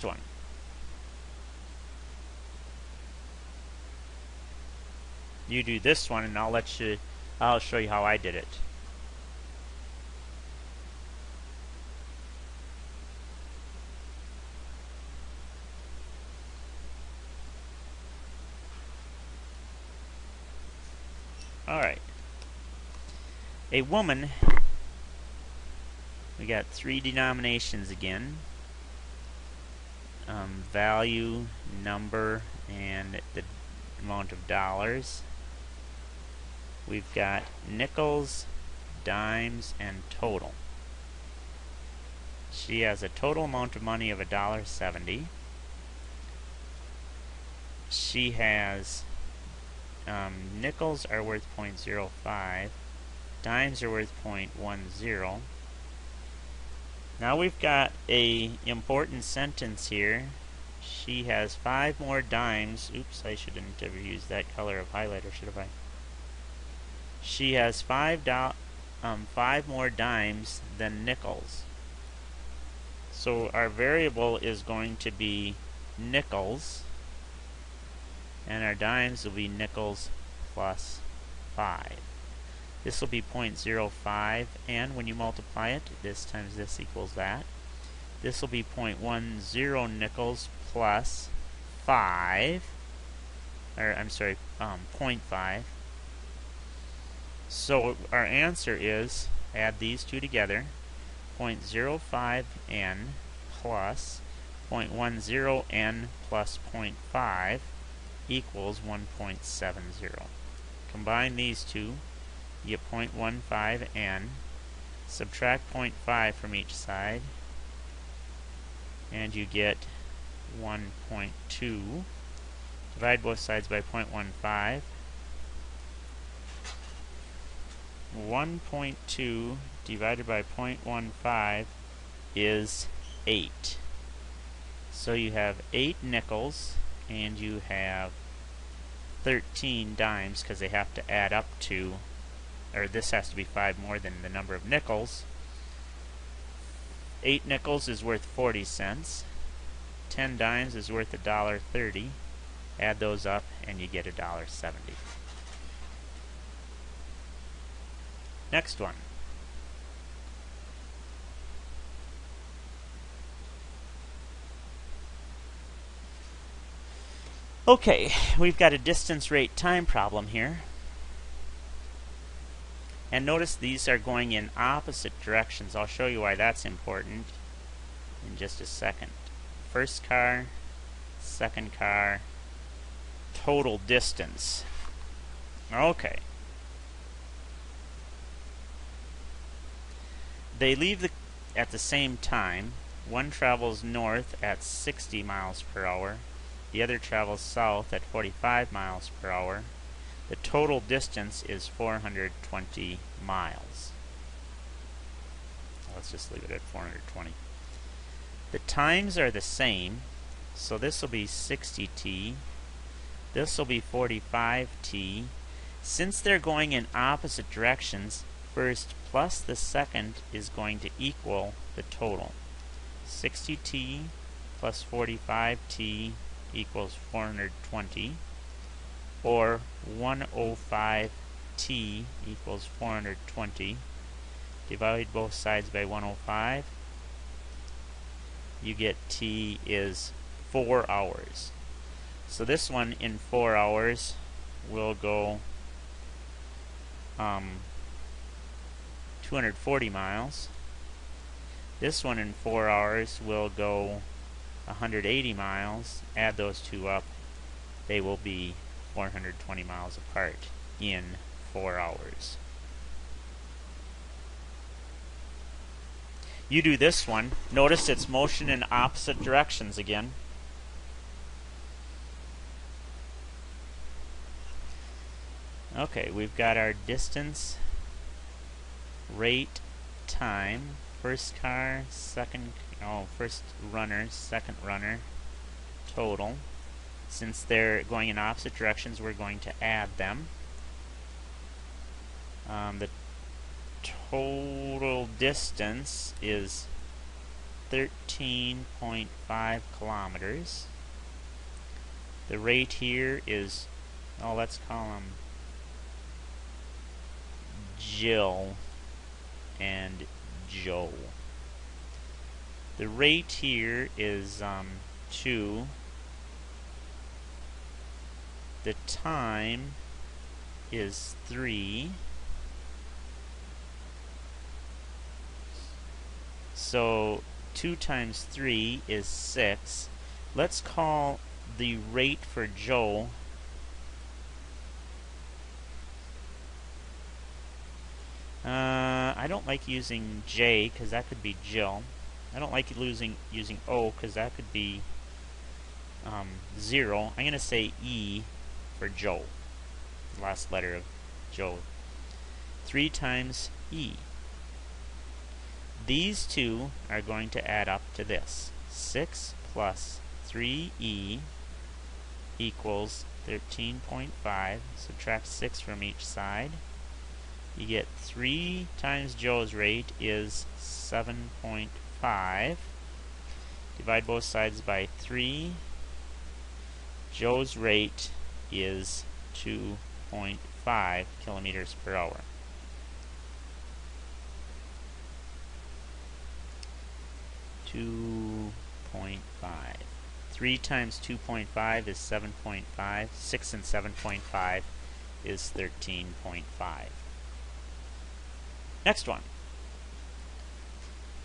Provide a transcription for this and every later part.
Next one. You do this one and I'll show you how I did it. Alright. A woman, we got three denominations again. Value, number, and the amount of dollars. We've got nickels, dimes, and total. She has a total amount of money of $1.70. She has nickels are worth 0.05, dimes are worth 0.10. Now we've got a important sentence here. She has 5 more dimes. Oops, I shouldn't have used that color of highlighter, should have I? She has 5 more dimes than nickels. So our variable is going to be nickels, and our dimes will be nickels plus 5. This will be 0.05, and when you multiply it, this times this equals that. This will be 0.10 nickels plus 5, or I'm sorry, 0.5. So our answer is, add these two together, 0.05n plus 0.10n plus 0.5 equals 1.70. Combine these two, you get 0.15n, subtract 0.5 from each side, and you get 1.2. Divide both sides by 0.15. 1.2 divided by 0.15 is 8. So you have 8 nickels, and you have 13 dimes, because they have to add up to, or this has to be 5 more than the number of nickels. 8 nickels is worth 40 cents. 10 dimes is worth $1.30. Add those up and you get $1.70. Next one. Okay, we've got a distance, rate, time problem here. And notice these are going in opposite directions. I'll show you why that's important in just a second. First car, second car, total distance. Okay. They leave at the same time. One travels north at 60 miles per hour. The other travels south at 45 miles per hour. The total distance is 420 miles. Let's just leave it at 420. The times are the same, so this will be 60t. This will be 45t. Since they're going in opposite directions, first plus the second is going to equal the total. 60t plus 45t equals 420, or 105t equals 420. Divide both sides by 105. You get t is 4 hours. So this one in 4 hours will go 240 miles. This one in 4 hours will go 180 miles. Add those two up. They will be 420 miles apart in 4 hours. You do this one. Notice it's motion in opposite directions again. Okay, we've got our distance, rate, time, first car, first runner, second runner, total. Since they're going in opposite directions, we're going to add them. The total distance is 13.5 kilometers. The rate here is, oh, let's call them Jill and Joe. The rate here is 2. The time is 3. So 2 times 3 is 6. Let's call the rate for Joe I don't like using J because that could be Jill. I don't like using O because that could be 0. I'm going to say E for Joe. The last letter of Joe. 3 times E. These two are going to add up to this. 6 plus 3E equals 13.5. Subtract 6 from each side. You get 3 times Joe's rate is 7.5. Divide both sides by 3. Joe's rate is 2.5 kilometers per hour. .5. 3 times 2.5 is 7.5. 6 and 7.5 is 13.5. Next one.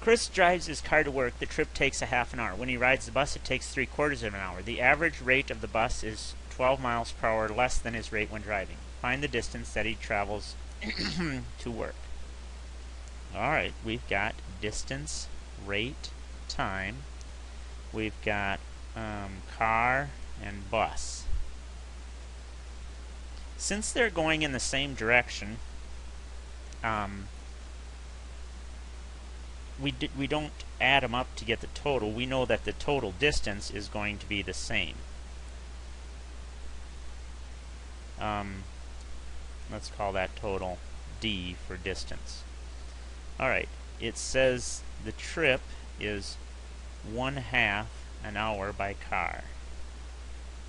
Chris drives his car to work. The trip takes a half an hour. When he rides the bus, it takes 3/4 of an hour. The average rate of the bus is 12 miles per hour, less than his rate when driving. Find the distance that he travels to work. Alright, we've got distance, rate, time. We've got car and bus. Since they're going in the same direction, we don't add them up to get the total. We know that the total distance is going to be the same. Let's call that total D for distance. Alright, it says the trip is 1/2 an hour by car,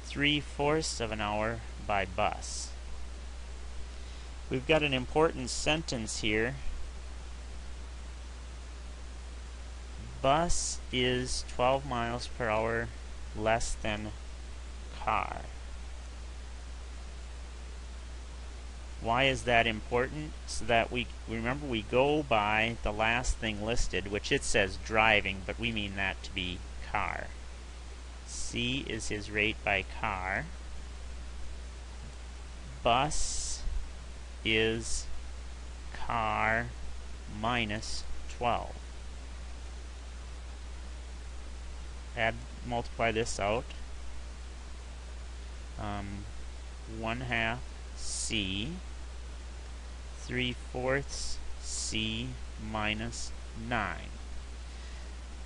3/4 of an hour by bus. We've got an important sentence here. Bus is 12 miles per hour less than car. Why is that important? So that we remember we go by the last thing listed, which it says driving, but we mean that to be car. C is his rate by car. Bus is car minus 12. Multiply this out. 1/2 C, 3/4 C minus 9.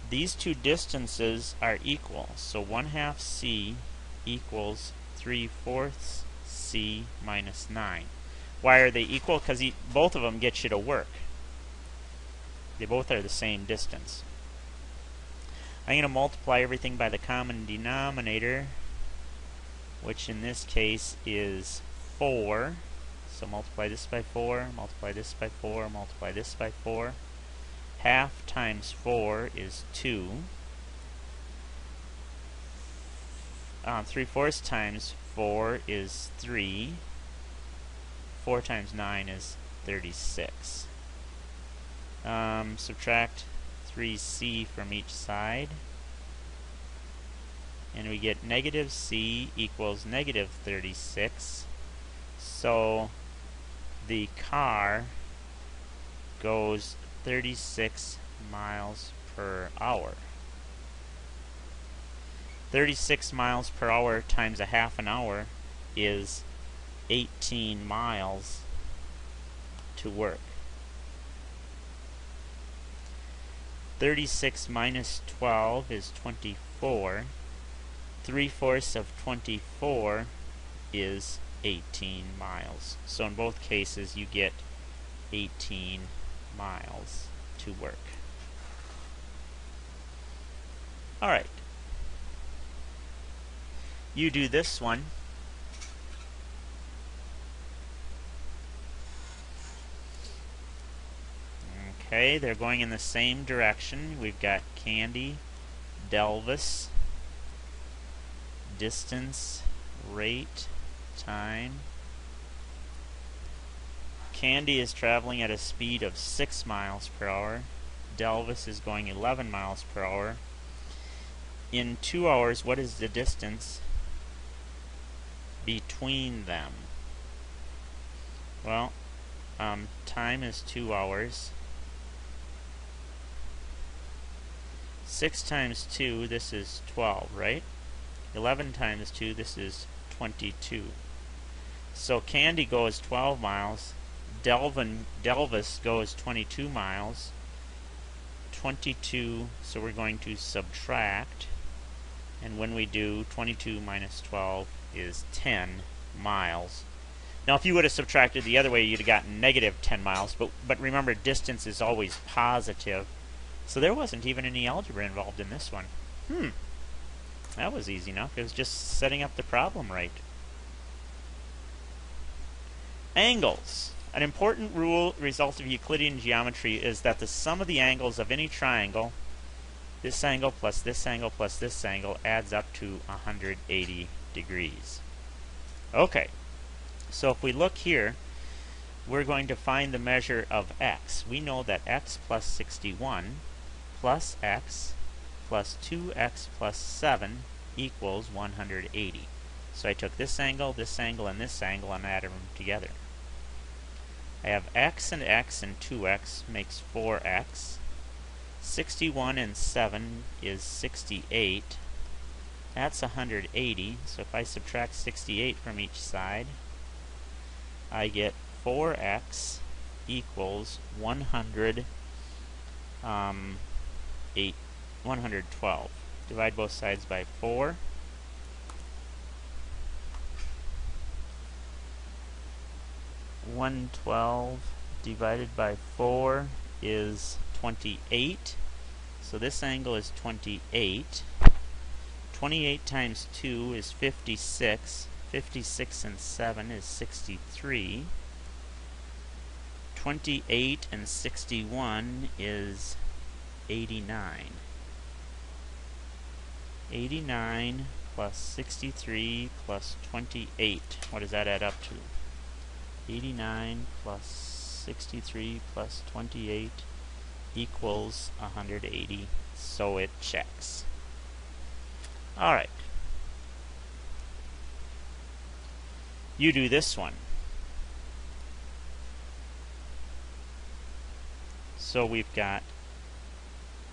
These two distances are equal, so 1/2 C equals 3/4 C minus 9. Why are they equal? Because both of them get you to work. They both are the same distance. I'm going to multiply everything by the common denominator, which in this case is 4. So multiply this by 4, multiply this by 4, multiply this by 4. 1/2 times 4 is 2. 3/4 times 4 is 3. 4 times 9 is 36. Subtract 3C from each side, and we get negative C equals negative 36. So the car goes 36 miles per hour. 36 miles per hour times a half an hour is 18 miles to work. 36 minus 12 is 24. 3/4 of 24 is 18 miles. So in both cases you get 18 miles to work. Alright. You do this one. Okay, they're going in the same direction. We've got Candy, Delvis, distance, rate, time. Candy is traveling at a speed of 6 miles per hour. Delvis is going 11 miles per hour. In 2 hours, what is the distance between them? Well, time is 2 hours. 6 times 2, this is 12, right? 11 times 2, this is 22. So Candy goes 12 miles. Delvis goes 22 miles. 22, so we're going to subtract. And when we do, 22 minus 12 is 10 miles. Now, if you would have subtracted the other way, you'd have gotten negative 10 miles. But remember, distance is always positive. So there wasn't even any algebra involved in this one. That was easy enough. It was just setting up the problem right. Angles. An important result of Euclidean geometry is that the sum of the angles of any triangle, this angle plus this angle plus this angle, adds up to 180 degrees. Okay, so if we look here, we're going to find the measure of x. We know that x plus 61 plus x plus 2x plus 7 equals 180. So I took this angle, and this angle, and added them together. I have x and 2x makes 4x. 61 and 7 is 68. That's 180. So if I subtract 68 from each side, I get 4x equals 112. Divide both sides by 4. 112 divided by 4 is 28. So this angle is 28. 28 times 2 is 56. 56 and 7 is 63. 28 and 61 is 89. 89 plus 63 plus 28. What does that add up to? 89 plus 63 plus 28 equals 180, so it checks. Alright. You do this one. So we've got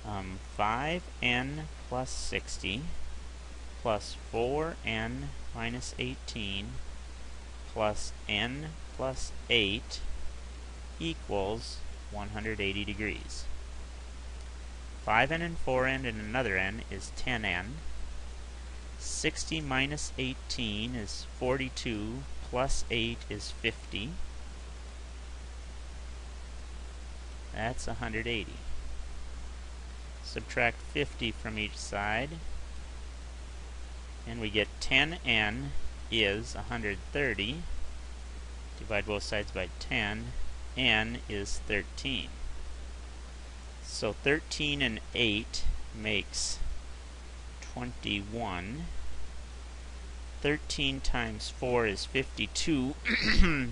5n plus 60 plus 4n minus 18 plus n plus 8 equals 180 degrees. 5n and 4n and another n is 10n. 60 minus 18 is 42, plus 8 is 50. That's 180. Subtract 50 from each side, and we get 10n is 130. Divide both sides by 10. N is 13. So 13 and 8 makes 21. 13 times 4 is 52.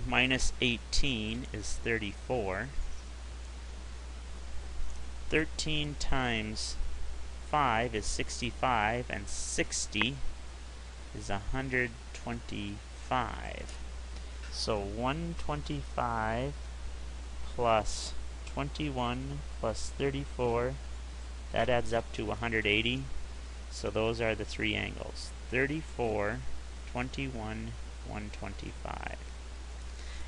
Minus 18 is 34. 13 times 5 is 65, and 60 is 125. So 125 plus 21 plus 34, that adds up to 180. So those are the three angles: 34, 21, 125.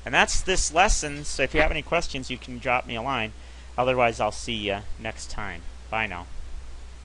And that's this lesson. So if you have any questions, you can drop me a line. Otherwise, I'll see you next time. Bye now.